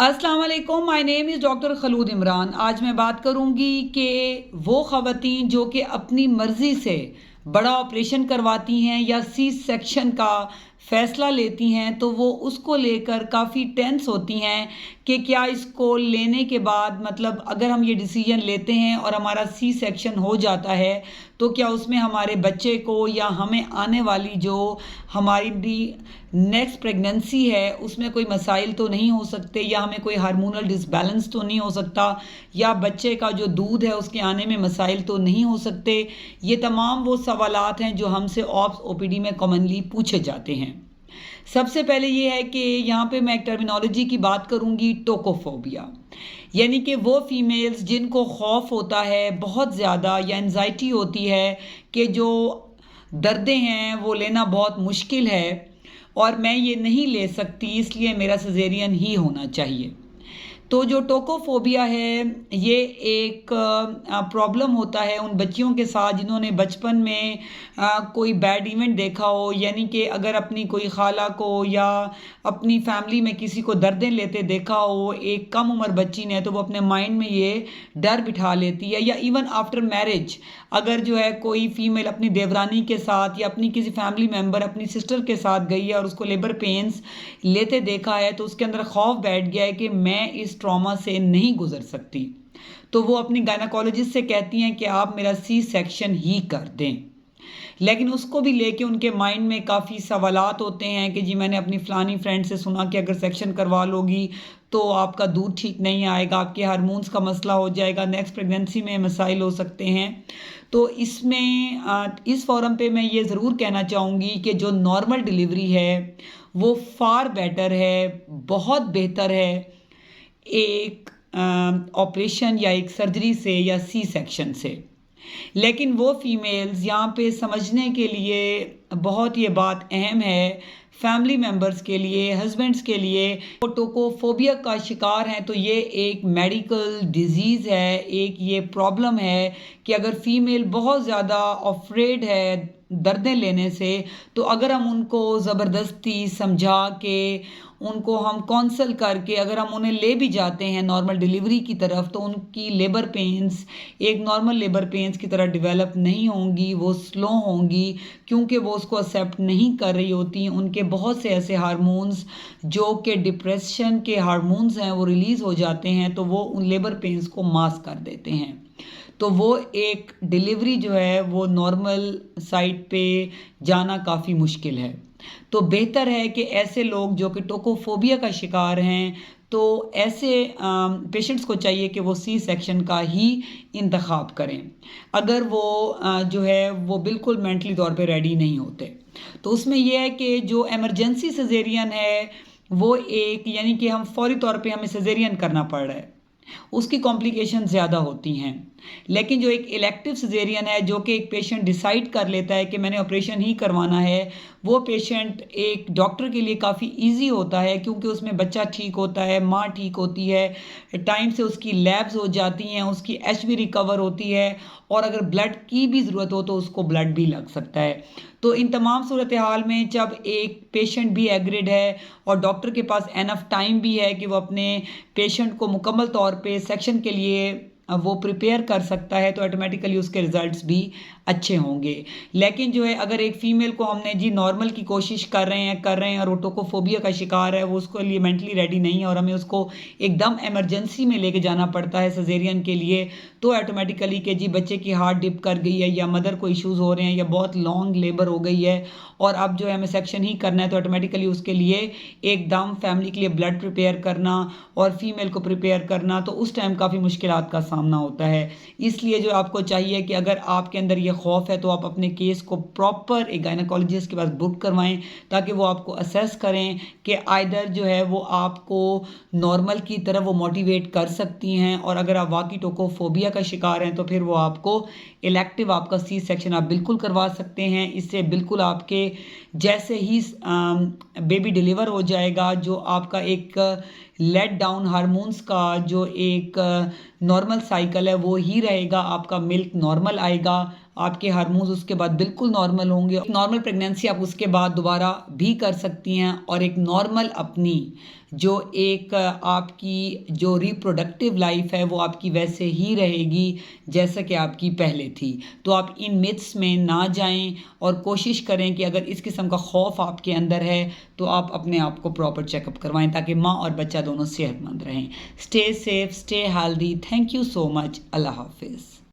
अस्सलाम वालेकुम, my name is doctor Khulood Imran. आज मैं बात करूंगी कि वो ख़वातीन जो कि अपनी मर्ज़ी से बड़ा ऑपरेशन करवाती हैं या सी सेक्शन का फ़ैसला लेती हैं, तो वो उसको लेकर काफ़ी टेंस होती हैं कि क्या इसको लेने के बाद मतलब अगर हम ये डिसीजन लेते हैं और हमारा सी सेक्शन हो जाता है, तो क्या उसमें हमारे बच्चे को या हमें आने वाली जो हमारी नेक्स्ट प्रेगनेंसी है उसमें कोई मसाइल तो नहीं हो सकते, या हमें कोई हार्मोनल डिसबैलेंस तो नहीं हो सकता, या बच्चे का जो दूध है उसके आने में मसाइल तो नहीं हो सकते। ये तमाम वो सवालात हैं जो हमसे ऑप्स ओपीडी में कॉमनली पूछे जाते हैं। सबसे पहले ये है कि यहाँ पे मैं एक टर्मिनोलॉजी की बात करूँगी, टोकोफोबिया, यानी कि वो फीमेल्स जिनको खौफ होता है बहुत ज़्यादा या एंजाइटी होती है कि जो दर्दें हैं वो लेना बहुत मुश्किल है और मैं ये नहीं ले सकती, इसलिए मेरा सिजेरियन ही होना चाहिए। तो जो टोकोफोबिया है ये एक प्रॉब्लम होता है उन बच्चियों के साथ जिन्होंने बचपन में कोई बैड इवेंट देखा हो, यानी कि अगर अपनी कोई खाला को या अपनी फैमिली में किसी को दर्दें लेते देखा हो एक कम उम्र बच्ची ने, तो वो अपने माइंड में ये डर बिठा लेती है। या इवन आफ्टर मैरिज अगर जो है कोई फीमेल अपनी देवरानी के साथ या अपनी किसी फैमिली मेम्बर अपनी सिस्टर के साथ गई है और उसको लेबर पेन्स लेते देखा है, तो उसके अंदर खौफ बैठ गया है कि मैं इस ट्रॉमा से नहीं गुजर सकती, तो वो अपनी गायनाकोलॉजिस्ट से कहती हैं कि आप मेरा सी सेक्शन ही कर दें। लेकिन उसको भी लेके उनके माइंड में काफ़ी सवालात होते हैं कि जी मैंने अपनी फ़लानी फ्रेंड से सुना कि अगर सेक्शन करवा लोगी तो आपका दूध ठीक नहीं आएगा, आपके हार्मोन्स का मसला हो जाएगा, नेक्स्ट प्रेगनेंसी में मसाइल हो सकते हैं। तो इसमें इस फोरम पे मैं ये ज़रूर कहना चाहूँगी कि जो नॉर्मल डिलीवरी है वो फ़ार बेटर है, बहुत बेहतर है एक ऑपरेशन या एक सर्जरी से या सी सेक्शन से। लेकिन वो फीमेल्स यहाँ पे समझने के लिए बहुत ये बात अहम है, फैमिली मेम्बर्स के लिए, हस्बैंड्स के लिए, वो टोकोफोबिया का शिकार हैं तो ये एक मेडिकल डिजीज़ है, एक ये प्रॉब्लम है कि अगर फीमेल बहुत ज़्यादा अफ्रेड है दर्दें लेने से, तो अगर हम उनको ज़बरदस्ती समझा के उनको हम कौंसल करके अगर हम उन्हें ले भी जाते हैं नॉर्मल डिलीवरी की तरफ, तो उनकी लेबर पेन्स एक नॉर्मल लेबर पेन्स की तरह डेवलप नहीं होंगी, वो स्लो होंगी क्योंकि वो उसको एक्सेप्ट नहीं कर रही होती। उनके बहुत से ऐसे हार्मोन्स जो कि डिप्रेशन के हार्मोन्स हैं वो रिलीज़ हो जाते हैं, तो वो उन लेबर पेन्स को मास्क कर देते हैं। तो वो एक डिलीवरी जो है वो नॉर्मल साइड पे जाना काफ़ी मुश्किल है। तो बेहतर है कि ऐसे लोग जो कि टोकोफोबिया का शिकार हैं, तो ऐसे पेशेंट्स को चाहिए कि वो सी सेक्शन का ही इंतखाब करें अगर वो जो है वो बिल्कुल मेंटली तौर पे रेडी नहीं होते। तो उसमें यह है कि जो एमरजेंसी सिजेरियन है वो एक, यानी कि हम फौरी तौर पे हमें सिजेरियन करना पड़ रहा है, उसकी कॉम्प्लिकेशन ज़्यादा होती हैं। लेकिन जो एक इलेक्टिव सिजेरियन है जो कि एक पेशेंट डिसाइड कर लेता है कि मैंने ऑपरेशन ही करवाना है, वो पेशेंट एक डॉक्टर के लिए काफ़ी इजी होता है क्योंकि उसमें बच्चा ठीक होता है, माँ ठीक होती है, टाइम से उसकी लैब्स हो जाती हैं, उसकी एच भी रिकवर होती है, और अगर ब्लड की भी ज़रूरत हो तो उसको ब्लड भी लग सकता है। तो इन तमाम सूरत हाल में जब एक पेशेंट भी एग्रिड है और डॉक्टर के पास एनफ टाइम भी है कि वो अपने पेशेंट को मुकम्मल तौर पे सेक्शन के लिए वो प्रिपेयर कर सकता है, तो ऑटोमेटिकली उसके रिजल्ट्स भी अच्छे होंगे। लेकिन जो है अगर एक फ़ीमेल को हमने जी नॉर्मल की कोशिश कर रहे हैं और वो टोकोफोबिया का शिकार है, वो उसके लिए मेंटली रेडी नहीं है और हमें उसको एकदम एमरजेंसी में लेके जाना पड़ता है सिजेरियन के लिए, तो ऑटोमेटिकली कि जी बच्चे की हार्ट डिप कर गई है या मदर को इश्यूज़ हो रहे हैं या बहुत लॉन्ग लेबर हो गई है और अब जो है हमें सेक्शन ही करना है, तो ऑटोमेटिकली उसके लिए एकदम फैमिली के लिए ब्लड प्रिपेयर करना और फीमेल को प्रिपेयर करना, तो उस टाइम काफ़ी मुश्किलात का सामना होता है। इसलिए जो आपको चाहिए कि अगर आपके अंदर ये खौफ है तो आप अपने केस को प्रॉपर एक गायनाकोलॉजिस्ट के पास बुक करवाएं ताकि वो आपको असेस करें कि आइदर जो है वो आपको नॉर्मल की तरफ वो मोटिवेट कर सकती हैं, और अगर आप वाकई टोकोफोबिया का शिकार हैं तो फिर वो आपको इलेक्टिव आपका सी सेक्शन आप बिल्कुल करवा सकते हैं। इससे बिल्कुल आपके जैसे ही बेबी डिलीवर हो जाएगा, जो आपका एक लेट डाउन हार्मोन्स का जो एक नॉर्मल साइकिल है वो ही रहेगा, आपका मिल्क नॉर्मल आएगा, آپ کے ہارمونز اس کے بعد بالکل نارمل ہوں گے. نارمل پریگنینسی آپ اس کے بعد دوبارہ بھی کر سکتی ہیں اور ایک نارمل اپنی جو ایک آپ کی جو ریپروڈکٹیو لائف ہے وہ آپ کی ویسے ہی رہے گی جیسا کہ آپ کی پہلے تھی. تو آپ ان متس میں نہ جائیں اور کوشش کریں کہ اگر اس قسم کا خوف آپ کے اندر ہے تو آپ اپنے آپ کو پراپر چیک اپ کروائیں تاکہ ماں اور بچہ دونوں صحت مند رہیں. Stay safe, stay healthy. Thank you so much. اللہ حافظ.